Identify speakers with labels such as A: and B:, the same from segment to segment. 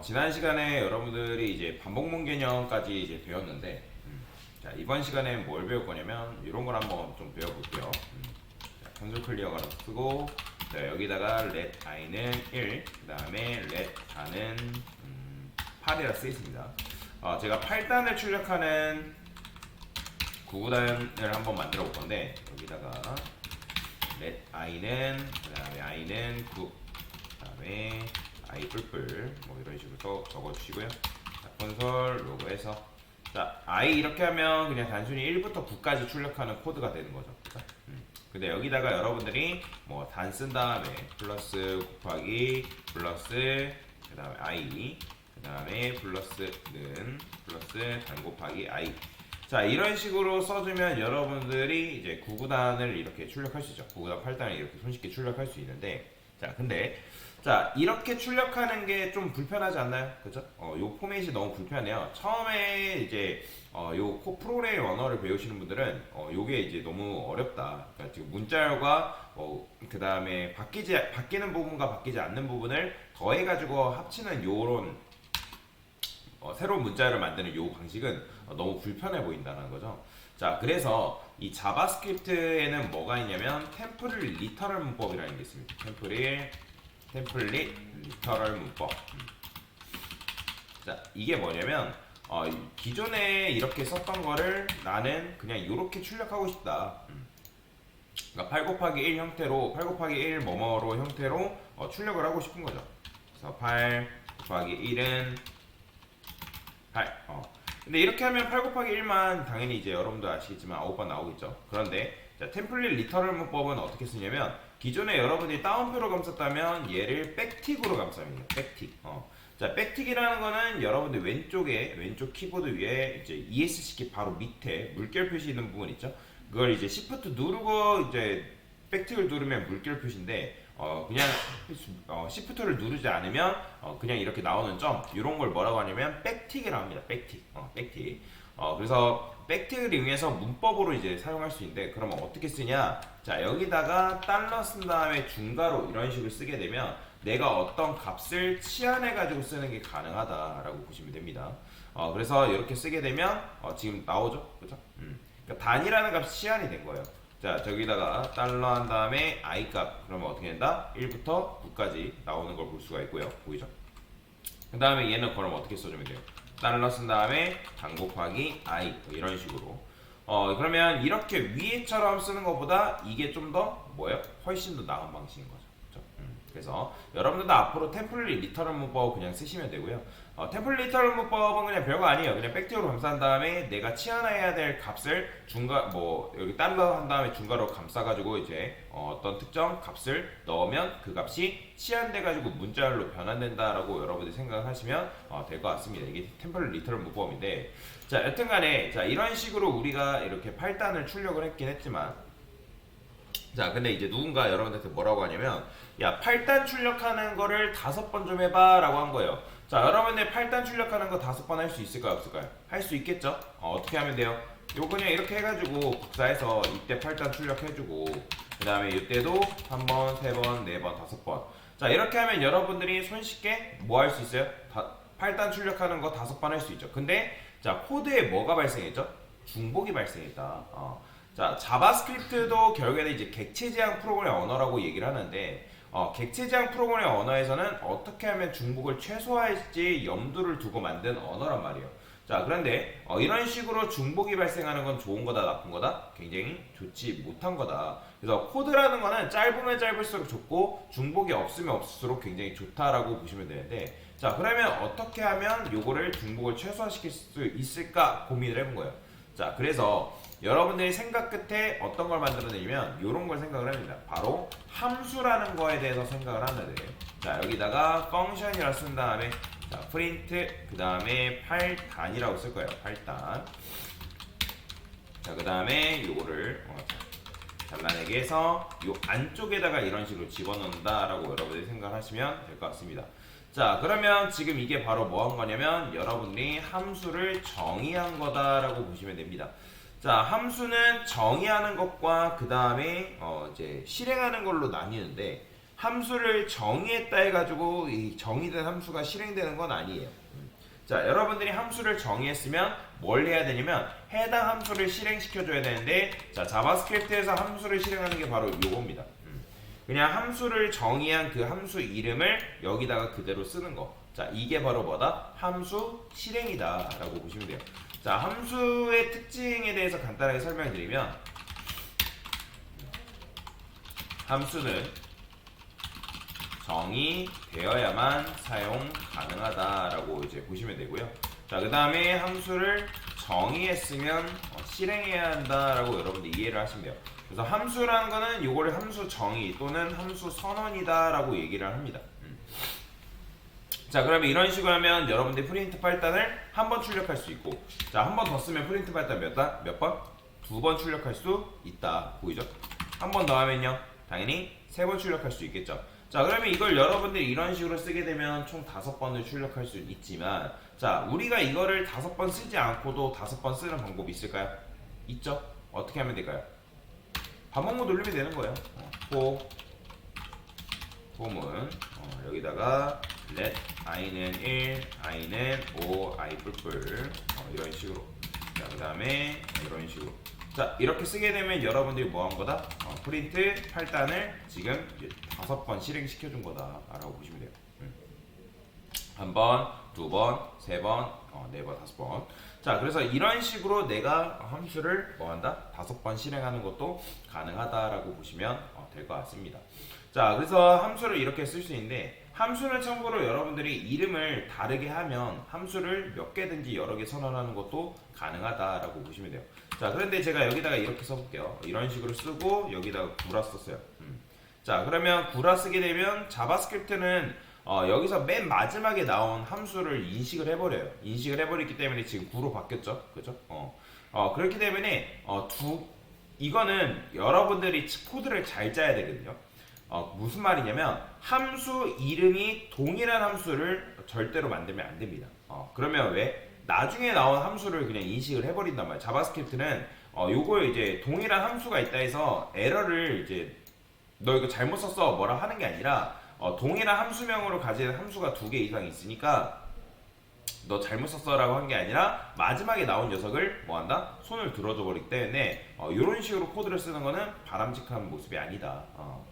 A: 지난 시간에 여러분들이 이제 반복문 개념까지 이제 배웠는데, 자, 이번 시간에 뭘 배울 거냐면, 이런 걸 한번 좀 배워볼게요. 자, 컨솔 클리어가 쓰고, 자, 여기다가 let i는 1, 그 다음에 let 다는 8이라 쓰겠습니다. 제가 8단을 출력하는 구구단을 한번 만들어 볼 건데, 여기다가 let i는, 그 다음에 i는 9, 그 다음에 i 뿔뿔 뭐 이런 식으로 적어주시고요. 자, 콘솔 로그에서 자 i 이렇게 하면 그냥 단순히 1부터 9까지 출력하는 코드가 되는 거죠. 그죠? 근데 여기다가 여러분들이 뭐 단 쓴 다음에 플러스 곱하기 플러스 그 다음에 i 그 다음에 플러스는 플러스 단 곱하기 i 자 이런 식으로 써주면 여러분들이 이제 9구단을 이렇게 출력할 수 있죠. 9구단 8단을 이렇게 손쉽게 출력할 수 있는데 자 근데 자 이렇게 출력하는 게 좀 불편하지 않나요? 그죠? 요 포맷이 너무 불편해요. 처음에 이제 요 프로그램 언어를 배우시는 분들은 요게 이제 너무 어렵다. 그러니까 지금 문자열과 그 다음에 바뀌는 부분과 바뀌지 않는 부분을 더해가지고 합치는 요런 새로운 문자열을 만드는 요 방식은 너무 불편해 보인다는 거죠. 자, 그래서 이 자바스크립트에는 뭐가 있냐면 템플릿 리터럴 문법이라는 게 있습니다. 템플릿 리터럴 문법. 자, 이게 뭐냐면 기존에 이렇게 썼던 거를 나는 그냥 이렇게 출력하고 싶다. 그러니까 8 곱하기 1 형태로 8 곱하기 1 뭐뭐로 형태로 출력을 하고 싶은 거죠. 그래서 8 곱하기 1은 8. 근데 이렇게 하면 8 곱하기 1만 당연히 이제 여러분도 아시겠지만 9번 나오겠죠. 그런데 자, 템플릿 리터럴 문법은 어떻게 쓰냐면 기존에 여러분이 따옴표로 감쌌다면 얘를 백틱으로 감쌉니다. 백틱. 자, 백틱이라는 거는 여러분들 왼쪽 키보드 위에 이제 ESC 키 바로 밑에 물결 표시 있는 부분 있죠. 그걸 이제 Shift 누르고 이제 백틱을 누르면 물결 표시인데 그냥 Shift를 누르지 않으면 그냥 이렇게 나오는 점 이런 걸 뭐라고 하냐면 백틱이라고 합니다. 백틱. 백틱. 그래서 백틱을 이용해서 문법으로 이제 사용할 수 있는데 그러면 어떻게 쓰냐? 자, 여기다가 달러 쓴 다음에 중괄호 이런 식으로 쓰게 되면 내가 어떤 값을 치환해 가지고 쓰는 게 가능하다라고 보시면 됩니다. 그래서 이렇게 쓰게 되면 지금 나오죠, 그죠? 그러니까 단이라는 값이 치환이 된 거예요. 자, 저기다가 달러 한 다음에 i 값 그러면 어떻게 된다? 1부터 9까지 나오는 걸 볼 수가 있고요. 보이죠? 그 다음에 얘는 그럼 어떻게 써주면 돼요? 달러 쓴 다음에 단 곱하기 i 이런 식으로 그러면 이렇게 위에처럼 쓰는 것보다 이게 좀 더 뭐예요? 훨씬 더 나은 방식인 거죠. 그렇죠? 그래서 여러분들도 앞으로 템플릿 리터럴 문법 그냥 쓰시면 되고요. 템플릿 리터럴 문법은 그냥 별거 아니에요. 그냥 백티어로 감싼 다음에 내가 치환해야 될 값을 여기 달러 한 다음에 중괄호 감싸가지고 이제 어떤 특정 값을 넣으면 그 값이 치환돼가지고 문자열로 변환된다라고 여러분들이 생각하시면 될 것 같습니다. 이게 템플릿 리터럴 문법인데 자 여튼간에 자 이런 식으로 우리가 이렇게 8단을 출력을 했긴 했지만 자 근데 이제 누군가 여러분들한테 뭐라고 하냐면 야 8단 출력하는 거를 5번 좀 해봐 라고 한 거예요. 자 여러분들 8단 출력하는 거 5번 할 수 있을까요 없을까요? 할 수 있겠죠? 어떻게 하면 돼요? 요 그냥 이렇게 해가지고 복사해서 이때 8단 출력해주고 그 다음에 이때도 3번, 3번, 4번, 5번 자 이렇게 하면 여러분들이 손쉽게 뭐 할 수 있어요? 8단 출력하는 거 5번 할 수 있죠. 근데 자 코드에 뭐가 발생했죠? 중복이 발생했다. 자 자바스크립트도 결국에는 이제 객체 지향 프로그램 언어라고 얘기를 하는데 객체 지향 프로그램 언어에서는 어떻게 하면 중복을 최소화할지 염두를 두고 만든 언어란 말이에요. 자 그런데 이런 식으로 중복이 발생하는 건 좋은 거다 나쁜 거다? 굉장히 좋지 못한 거다. 그래서 코드라는 거는 짧으면 짧을수록 좋고 중복이 없으면 없을수록 굉장히 좋다라고 보시면 되는데 자 그러면 어떻게 하면 요거를 중복을 최소화시킬 수 있을까 고민을 해본 거예요. 자 그래서 여러분들이 생각 끝에 어떤 걸 만들어내냐면 이런 걸 생각을 합니다. 바로 함수라는 거에 대해서 생각을 하는데 자 여기다가 펑션이라 쓴 다음에 자 프린트 그 다음에 8단이라고 쓸 거예요. 8단 자 그 다음에 요거를 잘라내게 해서 요 안쪽에다가 이런 식으로 집어넣는다 라고 여러분들이 생각하시면 될 것 같습니다. 자 그러면 지금 이게 바로 뭐 한 거냐면 여러분들이 함수를 정의한 거다라고 보시면 됩니다. 자 함수는 정의하는 것과 그 다음에 이제 실행하는 걸로 나뉘는데 함수를 정의했다 해가지고 이 정의된 함수가 실행되는 건 아니에요. 자, 여러분들이 함수를 정의했으면 뭘 해야 되냐면 해당 함수를 실행시켜줘야 되는데, 자, 자바스크립트에서 함수를 실행하는 게 바로 요겁니다. 그냥 함수를 정의한 그 함수 이름을 여기다가 그대로 쓰는 거. 자, 이게 바로 뭐다? 함수 실행이다 라고 보시면 돼요. 자, 함수의 특징에 대해서 간단하게 설명드리면, 함수는 정의되어야만 사용 가능하다라고 이제 보시면 되고요. 자, 그 다음에 함수를 정의했으면 실행해야 한다라고 여러분들 이해를 하시면 돼요. 그래서 함수라는 거는 요거를 함수 정의 또는 함수 선언이다라고 얘기를 합니다. 자, 그러면 이런 식으로 하면 여러분들 프린트 팔단을 한 번 출력할 수 있고, 자, 한 번 더 쓰면 프린트 팔단 몇 번? 2번 출력할 수 있다. 보이죠? 한 번 더 하면요, 당연히 3번 출력할 수 있겠죠. 자, 그러면 이걸 여러분들이 이런 식으로 쓰게 되면 총 5번을 출력할 수 있지만, 자, 우리가 이거를 5번 쓰지 않고도 5번 쓰는 방법이 있을까요? 있죠? 어떻게 하면 될까요? 반복만 누르면 되는 거예요. 폼은 여기다가 let i는 1, i는 5, i 뿔뿔 이런 식으로. 자, 그 다음에 이런 식으로. 자, 이렇게 쓰게 되면 여러분들이 뭐 한 거다? 프린트 8단을 지금 5번 실행시켜준 거다 라고 보시면 돼요. 한 번, 2번, 3번, 4번, 5번. 자, 그래서 이런 식으로 내가 함수를 뭐 한다? 5번 실행하는 것도 가능하다라고 보시면 될 것 같습니다. 자, 그래서 함수를 이렇게 쓸 수 있는데, 함수는 참고로 여러분들이 이름을 다르게 하면 함수를 몇 개든지 여러 개 선언하는 것도 가능하다라고 보시면 돼요. 자, 그런데 제가 여기다가 이렇게 써볼게요. 이런 식으로 쓰고 여기다가 구라 썼어요. 자, 그러면 구라 쓰게 되면 자바스크립트는 여기서 맨 마지막에 나온 함수를 인식을 해버려요. 인식을 해버리기 때문에 지금 구로 바뀌었죠, 그죠? 그렇기 때문에 이거는 여러분들이 코드를 잘 짜야 되거든요. 무슨 말이냐면 함수 이름이 동일한 함수를 절대로 만들면 안 됩니다. 그러면 왜? 나중에 나온 함수를 그냥 인식을 해버린단 말이에요. 자바스크립트는 요거에 이제 동일한 함수가 있다 해서 에러를 이제 너 이거 잘못 썼어 뭐라 하는 게 아니라, 동일한 함수명으로 가진 함수가 2개 이상 있으니까 너 잘못 썼어 라고 한 게 아니라 마지막에 나온 녀석을 뭐 한다? 손을 들어줘 버리기 때문에 이런 식으로 코드를 쓰는 거는 바람직한 모습이 아니다.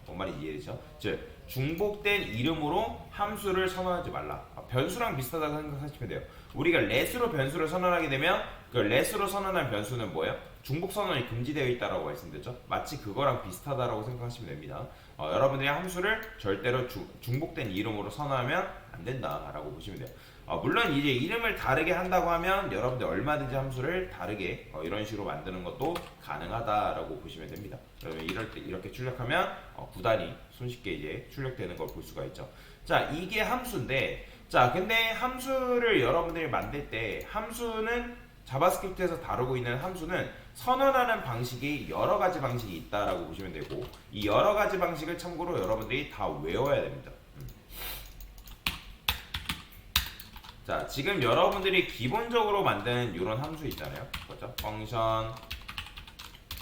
A: 뭔 말인지 이해되죠? 즉, 중복된 이름으로 함수를 선언하지 말라. 변수랑 비슷하다고 생각하시면 돼요. 우리가 let으로 변수를 선언하게 되면 그 let으로 선언한 변수는 뭐예요? 중복 선언이 금지되어 있다라고 말씀드렸죠. 마치 그거랑 비슷하다라고 생각하시면 됩니다. 여러분들이 함수를 절대로 중복된 이름으로 선언하면 안 된다라고 보시면 돼요. 물론 이제 이름을 다르게 한다고 하면 여러분들 얼마든지 함수를 다르게 이런 식으로 만드는 것도 가능하다라고 보시면 됩니다. 그러면 이럴 때 이렇게 출력하면 구단이 손쉽게 이제 출력되는 걸 볼 수가 있죠. 자, 이게 함수인데, 자, 근데 함수를 여러분들이 만들 때 함수는 자바스크립트에서 다루고 있는 함수는 선언하는 방식이 여러 가지 방식이 있다라고 보시면 되고, 이 여러 가지 방식을 참고로 여러분들이 다 외워야 됩니다. 자, 지금 여러분들이 기본적으로 만든 이런 함수 있잖아요. 그렇죠? 펑션,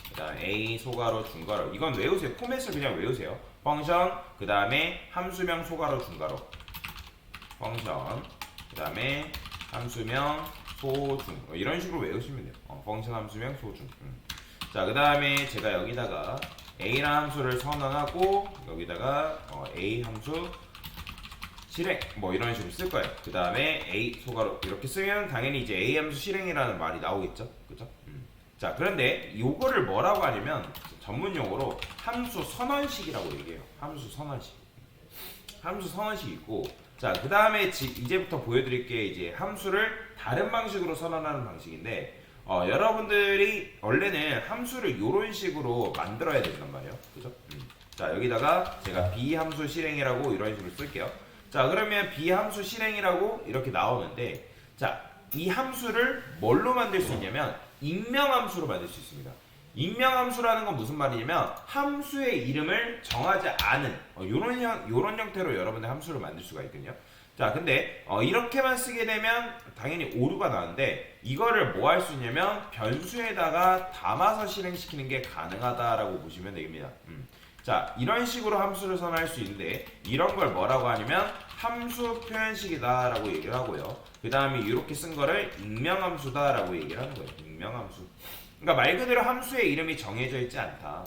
A: 그 다음 a 소괄호 중괄호. 이건 외우세요. 포맷을 그냥 외우세요. 펑션, 그 다음에 함수명 소괄호 중괄호. 펑션, 그 다음에 함수명 소중. 이런 식으로 외우시면 돼요. 펑션, 함수명, 소중. 자, 그 다음에 제가 여기다가 a라는 함수를 선언하고 여기다가 a 함수 실행 뭐 이런 식으로 쓸 거예요. 그 다음에 a 소괄호 이렇게 쓰면 당연히 이제 a 함수 실행이라는 말이 나오겠죠, 그죠? 자, 그런데 요거를 뭐라고 하냐면 전문 용어로 함수 선언식이라고 얘기해요. 함수 선언식. 함수 선언식이 있고, 자, 그 다음에 이제부터 보여드릴 게 이제 함수를 다른 방식으로 선언하는 방식인데, 여러분들이 원래는 함수를 이런 식으로 만들어야 된단 말이에요, 그죠? 자, 여기다가 제가 b 함수 실행이라고 이런 식으로 쓸게요. 자, 그러면 b 함수 실행이라고 이렇게 나오는데, 자, 이 함수를 뭘로 만들 수 있냐면 익명 함수로 만들 수 있습니다. 익명 함수라는 건 무슨 말이냐면 함수의 이름을 정하지 않은 요런 형태로 여러분들 함수를 만들 수가 있거든요. 자, 근데 이렇게만 쓰게 되면 당연히 오류가 나는데, 이거를 뭐 할 수 있냐면 변수에다가 담아서 실행시키는 게 가능하다라고 보시면 됩니다. 자, 이런 식으로 함수를 선언할 수 있는데 이런 걸 뭐라고 하냐면 함수 표현식이다라고 얘기를 하고요. 그 다음에 이렇게 쓴 거를 익명함수다라고 얘기를 하는 거예요. 익명함수. 그러니까 말 그대로 함수의 이름이 정해져 있지 않다.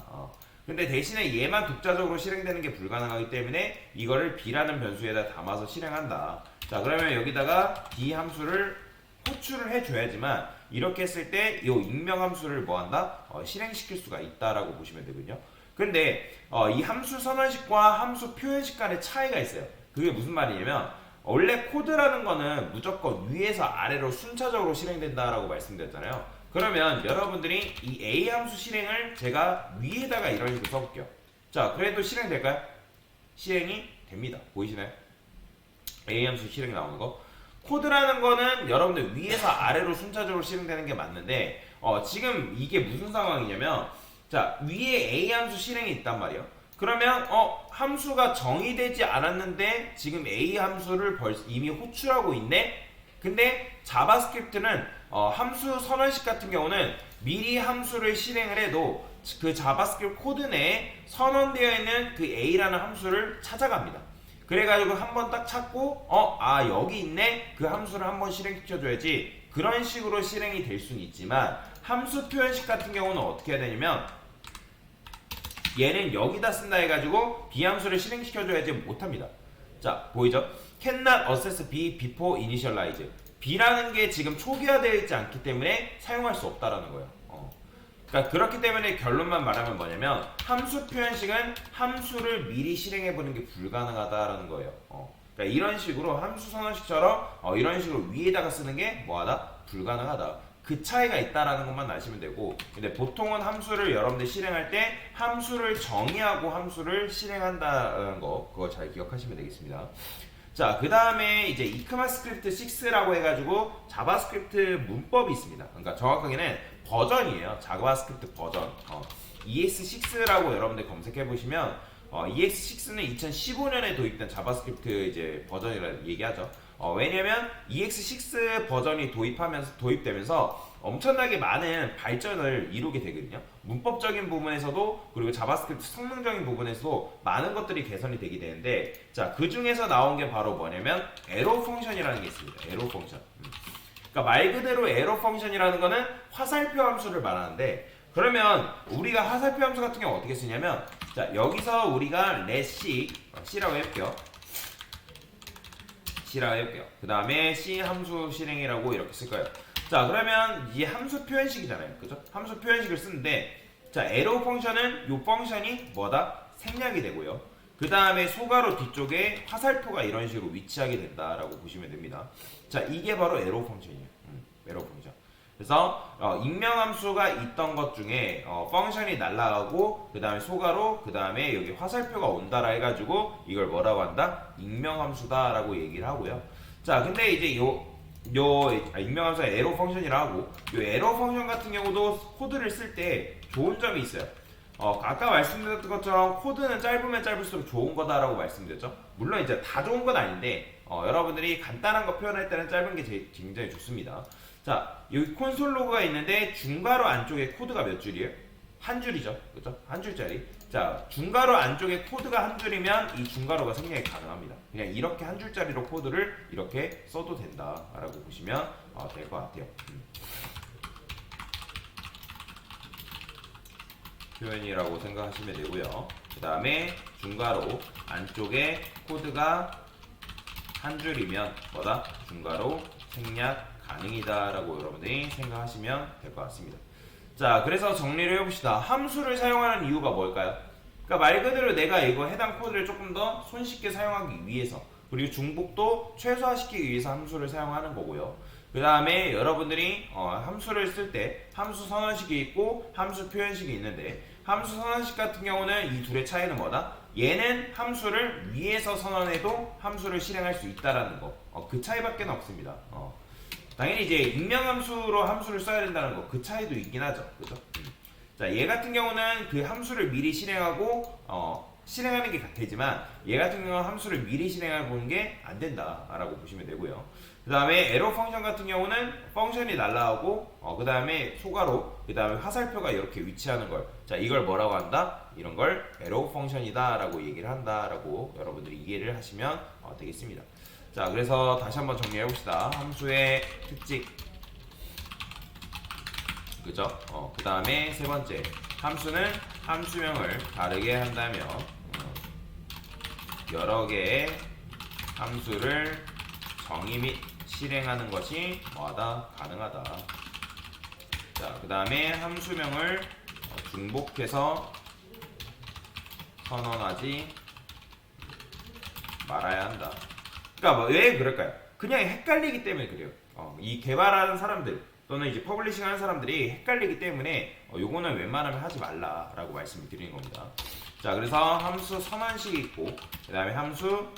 A: 근데 대신에 얘만 독자적으로 실행되는 게 불가능하기 때문에 이거를 b라는 변수에다 담아서 실행한다. 자, 그러면 여기다가 b 함수를 호출을 해줘야지만 이렇게 했을 때 이 익명함수를 뭐한다? 실행시킬 수가 있다라고 보시면 되거든요. 근데 이 함수 선언식과 함수 표현식 간의 차이가 있어요. 그게 무슨 말이냐면 원래 코드라는 거는 무조건 위에서 아래로 순차적으로 실행된다라고 말씀드렸잖아요. 그러면 여러분들이 이 A 함수 실행을 제가 위에다가 이런 식으로 써볼게요. 자, 그래도 실행될까요? 실행이 됩니다. 보이시나요? A 함수 실행 나오는 거. 코드라는 거는 여러분들 위에서 아래로 순차적으로 실행되는 게 맞는데 지금 이게 무슨 상황이냐면 자, 위에 A 함수 실행이 있단 말이에요. 그러면 함수가 정의되지 않았는데 지금 A 함수를 이미 호출하고 있네. 근데 자바스크립트는 함수 선언식 같은 경우는 미리 함수를 실행을 해도 그 자바스크립트 코드 내에 선언되어 있는 그 A라는 함수를 찾아갑니다. 그래가지고 한번 딱 찾고 여기 있네. 그 함수를 한번 실행시켜줘야지. 그런 식으로 실행이 될 수는 있지만 함수 표현식 같은 경우는 어떻게 해야 되냐면 얘는 여기다 쓴다 해가지고 B함수를 실행시켜줘야지 못합니다. 자, 보이죠? cannot access B before initialize. B라는 게 지금 초기화되어 있지 않기 때문에 사용할 수 없다라는 거예요. 그러니까 그렇기 때문에 결론만 말하면 뭐냐면 함수 표현식은 함수를 미리 실행해보는 게 불가능하다라는 거예요. 그러니까 이런 식으로 함수 선언식처럼 이런 식으로 위에다가 쓰는 게 뭐하다? 불가능하다. 그 차이가 있다라는 것만 아시면 되고, 근데 보통은 함수를 여러분들 실행할 때 함수를 정의하고 함수를 실행한다는 거, 그거 잘 기억하시면 되겠습니다. 자, 그 다음에 이제 이크마스크립트 6라고 해가지고 자바스크립트 문법이 있습니다. 그러니까 정확하게는 버전이에요. 자바스크립트 버전. ES6라고 여러분들 검색해 보시면 EX6는 2015년에 도입된 자바스크립트 이제 버전이라고 얘기하죠. 왜냐면 EX6 버전이 도입되면서 엄청나게 많은 발전을 이루게 되거든요. 문법적인 부분에서도 그리고 자바스크립트 성능적인 부분에서도 많은 것들이 개선이 되게 되는데, 자, 그 중에서 나온 게 바로 뭐냐면 에러 펑션이라는 게 있습니다. 에러 펑션. 그러니까 말 그대로 에러 펑션이라는 거는 화살표 함수를 말하는데, 그러면 우리가 화살표 함수 같은 경우 어떻게 쓰냐면, 자, 여기서 우리가 let C라고 해볼게요. C라고 해볼게요. 그 다음에 C 함수 실행이라고 이렇게 쓸 거예요. 자, 그러면 이 함수 표현식이잖아요. 그죠? 함수 표현식을 쓰는데, 자, 에러 펑션은 이 펑션이 뭐다? 생략이 되고요. 그 다음에 소괄호 뒤쪽에 화살표가 이런 식으로 위치하게 된다라고 보시면 됩니다. 자, 이게 바로 에러 펑션이에요. 에러 펑션. 그래서 익명함수가 있던 것 중에 펑션이 날라가고 그 다음에 소괄호 그 다음에 여기 화살표가 온다라 해가지고 이걸 뭐라고 한다? 익명함수다라고 얘기를 하고요. 자, 근데 이제 익명함수가 에러 펑션이라 하고 요 에러 펑션 같은 경우도 코드를 쓸 때 좋은 점이 있어요. 아까 말씀드렸던 것처럼 코드는 짧으면 짧을수록 좋은 거다라고 말씀드렸죠. 물론 이제 다 좋은 건 아닌데 여러분들이 간단한 거 표현할 때는 짧은 게 굉장히 좋습니다. 자, 여기 콘솔 로그가 있는데 중괄호 안쪽에 코드가 몇 줄이에요? 한 줄이죠. 그죠? 한 줄짜리. 자, 중괄호 안쪽에 코드가 한 줄이면 이 중괄호가 생략이 가능합니다. 그냥 이렇게 한 줄짜리로 코드를 이렇게 써도 된다라고 보시면 될 것 같아요. 표현이라고 생각하시면 되고요. 그 다음에 중괄호 안쪽에 코드가 한 줄이면 뭐다? 중괄호 생략 가능이다 라고 여러분들이 생각하시면 될 것 같습니다. 자, 그래서 정리를 해봅시다. 함수를 사용하는 이유가 뭘까요? 그러니까 말 그대로 내가 이거 해당 코드를 조금 더 손쉽게 사용하기 위해서, 그리고 중복도 최소화시키기 위해서 함수를 사용하는 거고요. 그 다음에 여러분들이 함수를 쓸 때 함수 선언식이 있고 함수 표현식이 있는데, 함수 선언식 같은 경우는 이 둘의 차이는 뭐다? 얘는 함수를 위에서 선언해도 함수를 실행할 수 있다라는 거, 그 차이밖에 없습니다. 당연히 이제 익명함수로 함수를 써야 된다는 거, 그 차이도 있긴 하죠. 그죠? 자, 얘 같은 경우는 그 함수를 미리 실행하고 실행하는 게 되지만 얘 같은 경우는 함수를 미리 실행해 보는 게 안 된다라고 보시면 되고요. 그 다음에 에러 펑션 같은 경우는 펑션이 날라오고 그 다음에 소괄호, 그 다음에 화살표가 이렇게 위치하는 걸, 자 이걸 뭐라고 한다? 이런 걸 에러 펑션이다 라고 얘기를 한다 라고 여러분들이 이해를 하시면 되겠습니다. 자 그래서 다시 한번 정리해 봅시다. 함수의 특징, 그죠? 그 다음에 세 번째, 함수는 함수명을 다르게 한다면 여러 개의 함수를 정의 및 실행하는 것이 뭐하다? 가능하다. 자, 그 다음에 함수명을 중복해서 선언하지 말아야 한다. 그러니까 왜 그럴까요? 그냥 헷갈리기 때문에 그래요. 이 개발하는 사람들 또는 이제 퍼블리싱 하는 사람들이 헷갈리기 때문에 요거는 웬만하면 하지 말라라고 말씀을 드리는 겁니다. 자, 그래서 함수 선언식이 있고 그 다음에 함수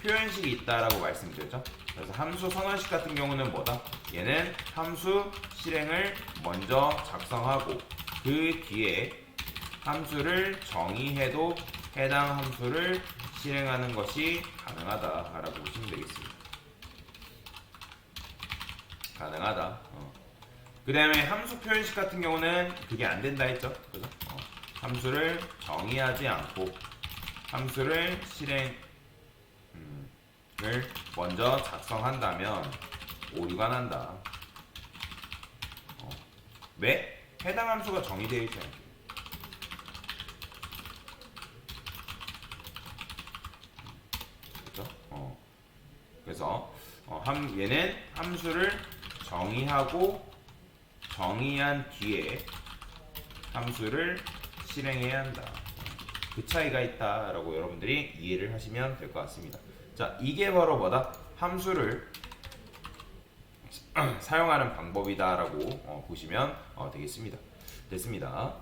A: 표현식이 있다라고 말씀드렸죠. 그래서 함수 선언식 같은 경우는 뭐다? 얘는 함수 실행을 먼저 작성하고 그 뒤에 함수를 정의해도 해당 함수를 실행하는 것이 가능하다라고 보시면 되겠습니다. 가능하다. 그 다음에 함수 표현식 같은 경우는 그게 안 된다 했죠. 그죠? 함수를 정의하지 않고 함수를 실행을 먼저 작성한다면 오류가 난다. 왜? 해당 함수가 정의되어 있지 않게. 그렇죠? 그래서 얘는 함수를 정의하고 정의한 뒤에 함수를 실행해야 한다. 그 차이가 있다라고 여러분들이 이해를 하시면 될 것 같습니다. 자, 이게 바로 뭐다? 함수를 사용하는 방법이다라고 보시면 되겠습니다. 됐습니다.